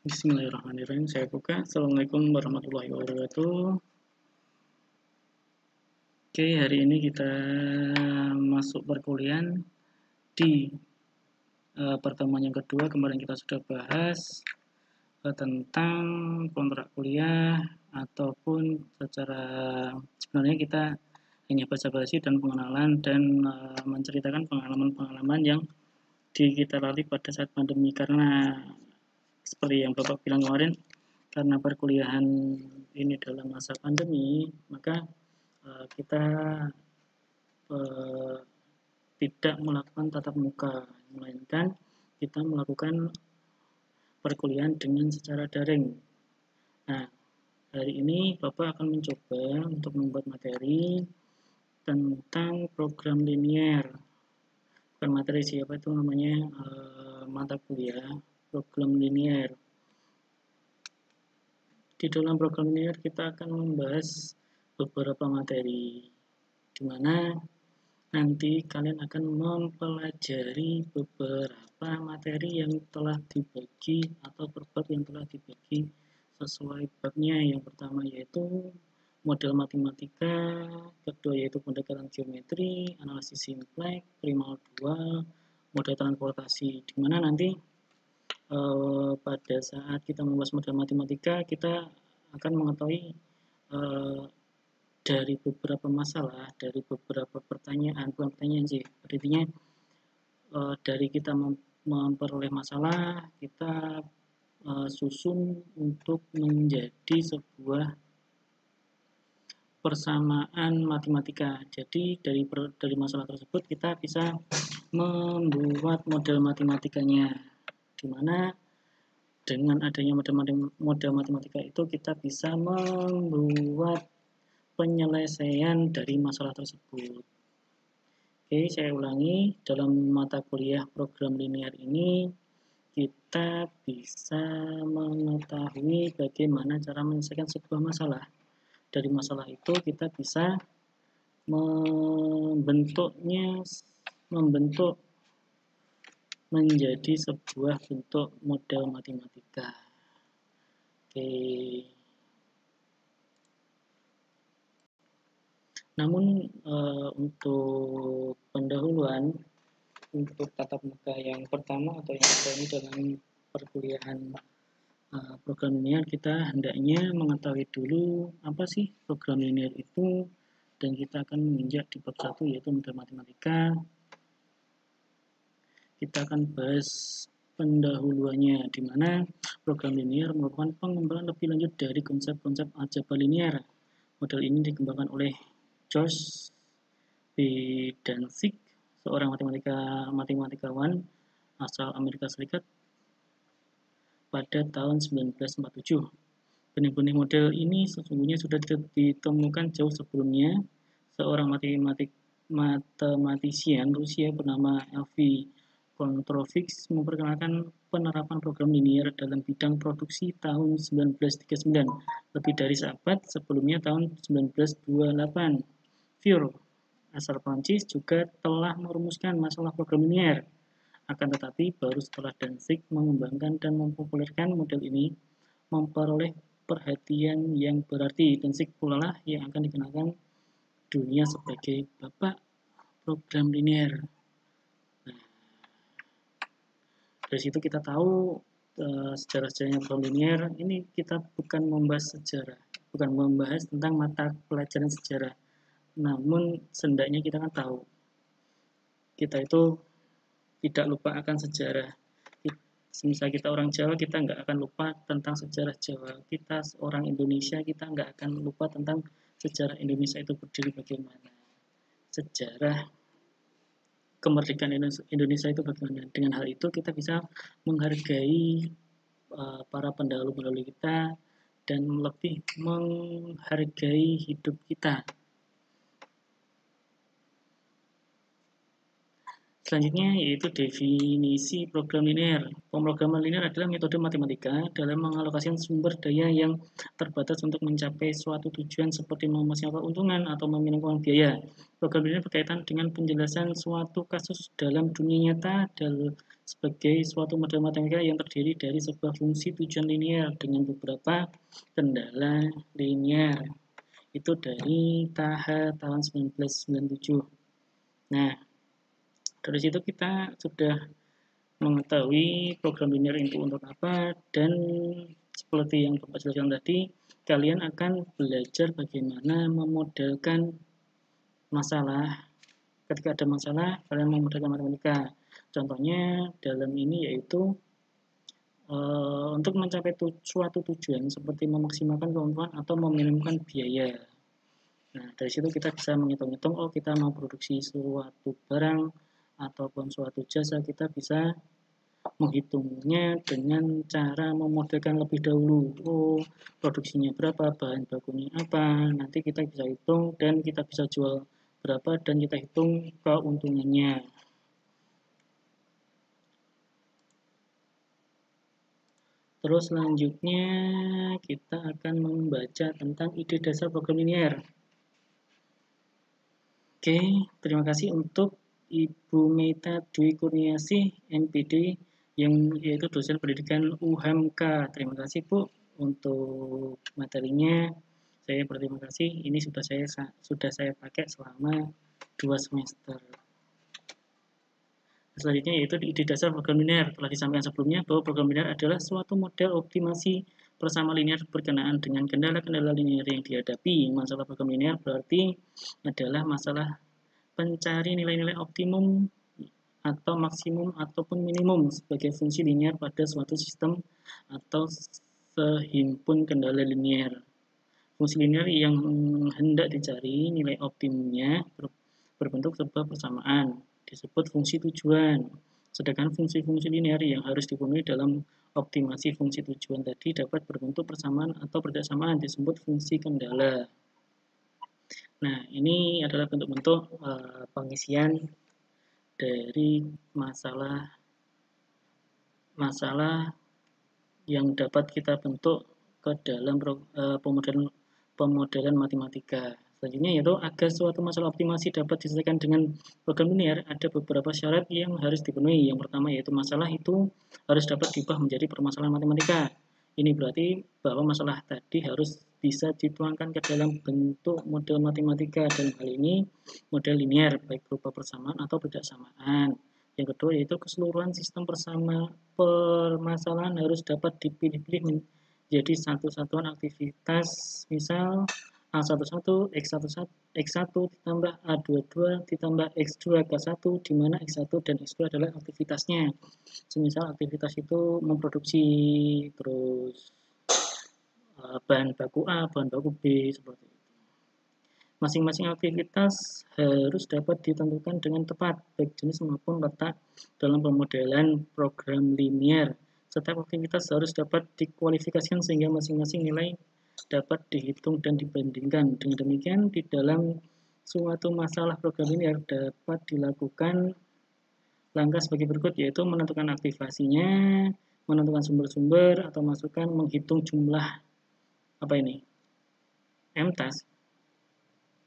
Bismillahirrahmanirrahim. Saya buka. Assalamualaikum warahmatullahi wabarakatuh. Oke, hari ini kita masuk perkuliahan di pertemuan yang kedua. Kemarin kita sudah bahas tentang kontrak kuliah ataupun secara sebenarnya kita hanya basa-basi dan pengenalan dan menceritakan pengalaman-pengalaman yang kita lalui pada saat pandemi, karena seperti yang Bapak bilang kemarin, karena perkuliahan ini dalam masa pandemi, maka kita tidak melakukan tatap muka, melainkan kita melakukan perkuliahan dengan secara daring. Nah, hari ini Bapak akan mencoba untuk membuat materi tentang program linier. Bukan materi siapa itu namanya, mata kuliah program linier. Di dalam program linier kita akan membahas beberapa materi, di mana nanti kalian akan mempelajari beberapa materi yang telah dibagi atau per bab yang telah dibagi sesuai babnya. Yang pertama yaitu model matematika, kedua yaitu pendekatan geometri, analisis simpleks, primal dual, model transportasi, di mana nanti pada saat kita membahas model matematika kita akan mengetahui dari beberapa masalah, dari beberapa pertanyaan, bukan pertanyaan sih, artinya dari kita memperoleh masalah, kita susun untuk menjadi sebuah persamaan matematika. Jadi dari masalah tersebut kita bisa membuat model matematikanya, di mana dengan adanya model matematika itu kita bisa membuat penyelesaian dari masalah tersebut. Oke, saya ulangi, dalam mata kuliah program linier ini kita bisa mengetahui bagaimana cara menyelesaikan sebuah masalah. Dari masalah itu kita bisa membentuk menjadi sebuah bentuk model matematika. Oke. Namun untuk pendahuluan, untuk tatap muka yang pertama atau yang kedua ini dalam perkuliahan program linier, kita hendaknya mengetahui dulu apa sih program linier itu, dan kita akan menginjak di bab 1 yaitu model matematika. Kita akan bahas pendahuluannya, di mana program linier merupakan pengembangan lebih lanjut dari konsep-konsep aljabar linier. Model ini dikembangkan oleh George B. Dantzig, seorang matematikawan asal Amerika Serikat pada tahun 1947. Benih-benih model ini sesungguhnya sudah ditemukan jauh sebelumnya. Seorang matematisian Rusia bernama L.V. Kontrafix memperkenalkan penerapan program linier dalam bidang produksi tahun 1939, lebih dari seabad sebelumnya tahun 1928. Fior, asal Prancis, juga telah merumuskan masalah program linier. Akan tetapi, baru setelah Dantzig mengembangkan dan mempopulerkan model ini, memperoleh perhatian yang berarti. Dantzig pula lah yang akan dikenalkan dunia sebagai bapak program linier. Nah, dari situ kita tahu sejarah-sejarahnya program linier. Ini kita bukan membahas sejarah, bukan membahas tentang mata pelajaran sejarah, namun setidaknya kita kan tahu, kita itu tidak lupa akan sejarah. Misal kita orang Jawa, kita nggak akan lupa tentang sejarah Jawa. Kita orang Indonesia, kita nggak akan lupa tentang sejarah Indonesia itu berdiri bagaimana. Sejarah kemerdekaan Indonesia itu bagaimana. Dengan hal itu kita bisa menghargai para pendahulu-pendahulu kita dan lebih menghargai hidup kita. Selanjutnya yaitu definisi program linier. Pemrograman linier adalah metode matematika dalam mengalokasikan sumber daya yang terbatas untuk mencapai suatu tujuan seperti memaksimalkan keuntungan atau meminimalisir biaya. Program linier berkaitan dengan penjelasan suatu kasus dalam dunia nyata sebagai suatu model matematika yang terdiri dari sebuah fungsi tujuan linear dengan beberapa kendala linear. Itu dari Taha tahun 1997. Nah, dari situ kita sudah mengetahui program linear itu untuk apa, dan seperti yang Bapak jelaskan tadi, kalian akan belajar bagaimana memodelkan masalah. Ketika ada masalah, kalian memodelkan matematika. Contohnya dalam ini yaitu untuk mencapai suatu tujuan seperti memaksimalkan kemampuan atau meminimumkan biaya. Nah, dari situ kita bisa menghitung-hitung, oh kita mau produksi suatu barang ataupun suatu jasa, kita bisa menghitungnya dengan cara memodelkan lebih dahulu. Oh, produksinya berapa, bahan bakunya apa, nanti kita bisa hitung dan kita bisa jual berapa dan kita hitung keuntungannya. Terus selanjutnya kita akan membaca tentang ide dasar program linear. Oke, terima kasih untuk Ibu Meta Dwi Kurniasih, MPD, yang yaitu dosen pendidikan UHAMKA. Terima kasih Bu untuk materinya. Saya berterima kasih. Ini sudah saya pakai selama 2 semester. Selanjutnya yaitu ide dasar program linear. Telah disampaikan sebelumnya bahwa program linear adalah suatu model optimasi bersama linear berkenaan dengan kendala-kendala linear yang dihadapi. Masalah program linear berarti adalah masalah pencari nilai-nilai optimum atau maksimum ataupun minimum sebagai fungsi linear pada suatu sistem atau sehimpun kendala linear. Fungsi linear yang hendak dicari nilai optimumnya berbentuk sebuah persamaan, disebut fungsi tujuan. Sedangkan fungsi-fungsi linear yang harus dipenuhi dalam optimasi fungsi tujuan tadi dapat berbentuk persamaan atau persamaan, disebut fungsi kendala. Nah, ini adalah bentuk-bentuk pengisian dari masalah yang dapat kita bentuk ke dalam pemodelan matematika. Selanjutnya yaitu agar suatu masalah optimasi dapat diselesaikan dengan program linear, ada beberapa syarat yang harus dipenuhi. Yang pertama yaitu masalah itu harus dapat diubah menjadi permasalahan matematika. Ini berarti bahwa masalah tadi harus bisa dituangkan ke dalam bentuk model matematika, dan hal ini model linear, baik berupa persamaan atau ketidaksamaan. Yang kedua yaitu keseluruhan sistem permasalahan harus dapat dipilih-pilih menjadi satu satuan aktivitas, misal A11, X1 ditambah A22 ditambah X2 K1, di mana X1 dan X2 adalah aktivitasnya. Semisal aktivitas itu memproduksi terus bahan baku A, bahan baku B, seperti itu. Masing-masing aktivitas harus dapat ditentukan dengan tepat, baik jenis maupun letak dalam pemodelan program linear. Setiap aktivitas harus dapat dikualifikasikan sehingga masing-masing nilai dapat dihitung dan dibandingkan. Dengan demikian, di dalam suatu masalah program linear dapat dilakukan langkah sebagai berikut, yaitu menentukan aktivasinya, menentukan sumber-sumber atau masukan, menghitung jumlah MTAS.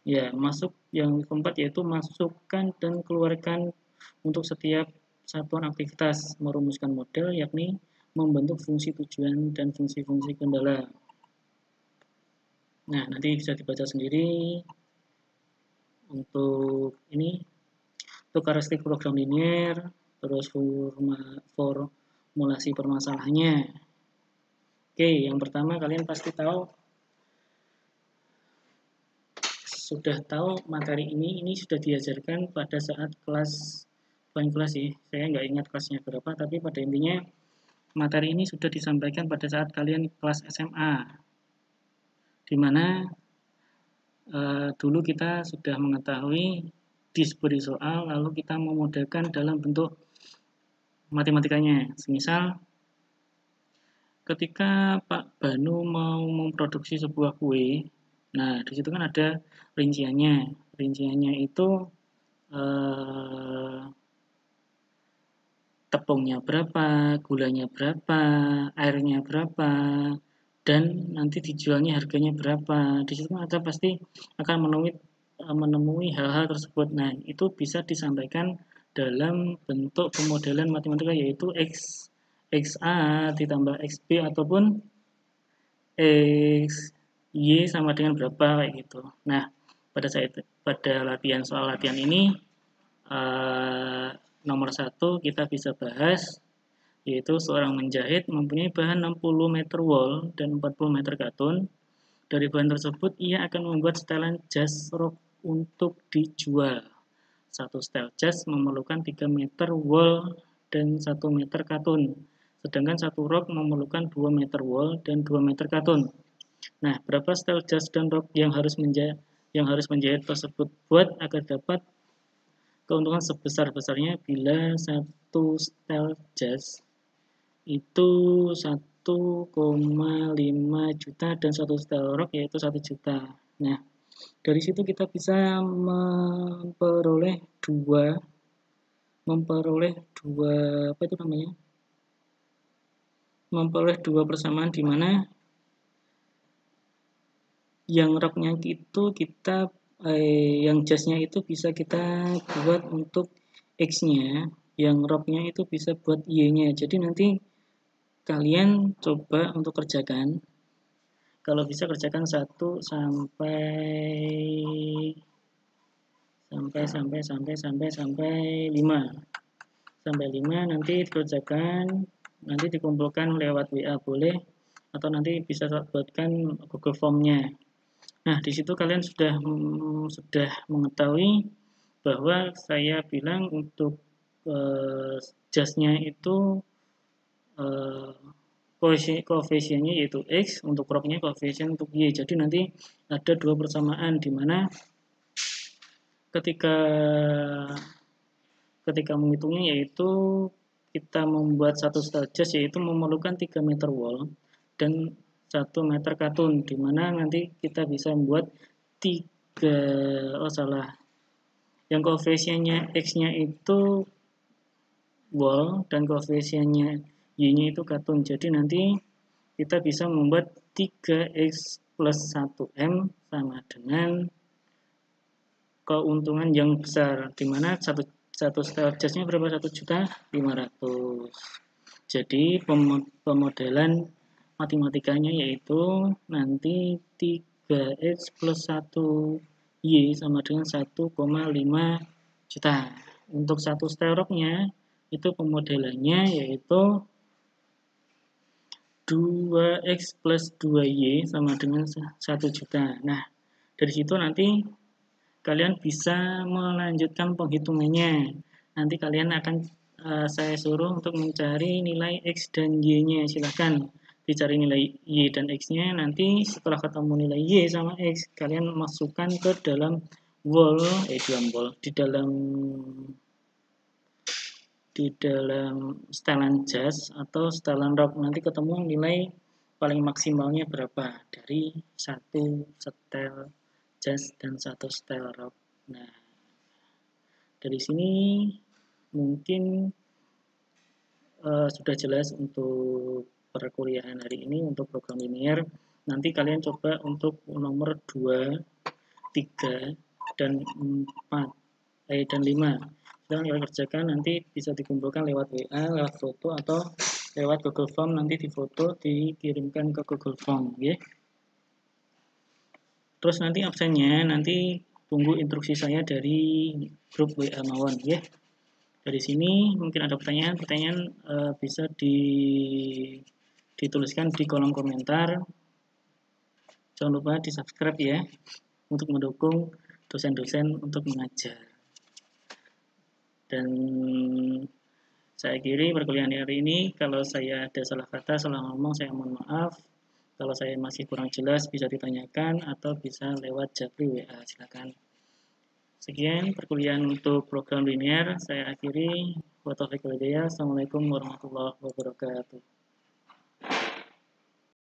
Ya, masuk yang keempat yaitu masukkan dan keluarkan untuk setiap satuan aktivitas, merumuskan model yakni membentuk fungsi tujuan dan fungsi-fungsi kendala. Nah, nanti bisa dibaca sendiri untuk ini, untuk karakteristik program linear, terus formulasi permasalahannya. Oke, yang pertama kalian pasti sudah tahu materi ini sudah diajarkan pada saat kelas, bukan kelas sih, saya nggak ingat kelasnya berapa, tapi pada intinya materi ini sudah disampaikan pada saat kalian kelas SMA, dimana dulu kita sudah mengetahui diberi soal lalu kita memodelkan dalam bentuk matematikanya. Semisal ketika Pak Banu mau memproduksi sebuah kue, nah di situ kan ada rinciannya. Rinciannya itu tepungnya berapa, gulanya berapa, airnya berapa, dan nanti dijualnya harganya berapa. Di situ ada pasti akan menemui hal-hal tersebut. Nah, itu bisa disampaikan dalam bentuk pemodelan matematika, yaitu XA ditambah XB ataupun XY sama dengan berapa kayak gitu. Nah, pada soal latihan ini nomor 1 kita bisa bahas, yaitu seorang menjahit mempunyai bahan 60 meter wol dan 40 meter katun. Dari bahan tersebut ia akan membuat setelan jas rok untuk dijual. Satu setel jas memerlukan 3 meter wol dan 1 meter katun, sedangkan satu rok memerlukan 2 meter wol dan 2 meter katun. Nah, berapa setel jas dan rok yang harus menjahit tersebut buat agar dapat keuntungan sebesar-besarnya bila satu setel jas itu 1,5 juta dan satu setel rok yaitu 1 juta. Nah, dari situ kita bisa memperoleh dua persamaan di mana yang roknya itu yang jasnya itu bisa kita buat untuk X-nya, yang roknya itu bisa buat Y-nya. Jadi nanti kalian coba untuk kerjakan. Kalau bisa kerjakan 1 sampai 5. Sampai 5 nanti dikerjakan, nanti dikumpulkan lewat WA boleh, atau nanti bisa buatkan Google Form-nya. Nah, di situ kalian sudah mengetahui bahwa saya bilang untuk jasnya itu koefisiennya yaitu X, untuk roknya koefisien untuk Y. Jadi nanti ada dua persamaan di mana ketika menghitungnya yaitu kita membuat satu setel jas yaitu memerlukan 3 meter wol dan 1 meter katun, di mana nanti kita bisa membuat yang koefisiennya X-nya itu wol dan koefisiennya Y-nya itu katun. Jadi nanti kita bisa membuat 3X plus 1M sama dengan keuntungan yang besar, di mana satu setel jasnya berapa? 1.500.000. Jadi pemodelan matematikanya yaitu nanti 3X plus 1Y sama dengan 1,5 juta. Untuk satu setel roknya itu pemodelannya yaitu 2X plus 2Y sama dengan 1 juta. Nah, dari situ nanti kalian bisa melanjutkan penghitungannya. Nanti kalian akan saya suruh untuk mencari nilai X dan Y-nya. Silahkan dicari nilai Y dan X-nya. Nanti setelah ketemu nilai Y sama X, kalian masukkan ke dalam di dalam setelan jas atau setelan rok. Nanti ketemu nilai paling maksimalnya berapa dari satu setel jas dan satu setel rok. Nah, dari sini mungkin sudah jelas untuk perkuliahan hari ini untuk program linear. Nanti kalian coba untuk nomor 2, 3, dan 4, dan 5. Sedang kalian kerjakan, nanti bisa dikumpulkan lewat WA, lewat foto, atau lewat Google Form. Nanti difoto, dikirimkan ke Google Form, ya. Terus nanti absennya, nanti tunggu instruksi saya dari grup WA Mawon, ya. Dari sini mungkin ada pertanyaan bisa dituliskan di kolom komentar. Jangan lupa di subscribe ya, untuk mendukung dosen-dosen untuk mengajar. Dan saya akhiri perkuliahan hari ini. Kalau saya ada salah kata, salah ngomong, saya mohon maaf. Kalau saya masih kurang jelas, bisa ditanyakan atau bisa lewat japri WA. Silakan. Sekian perkuliahan untuk program linear. Saya akhiri. Assalamualaikum warahmatullahi wabarakatuh.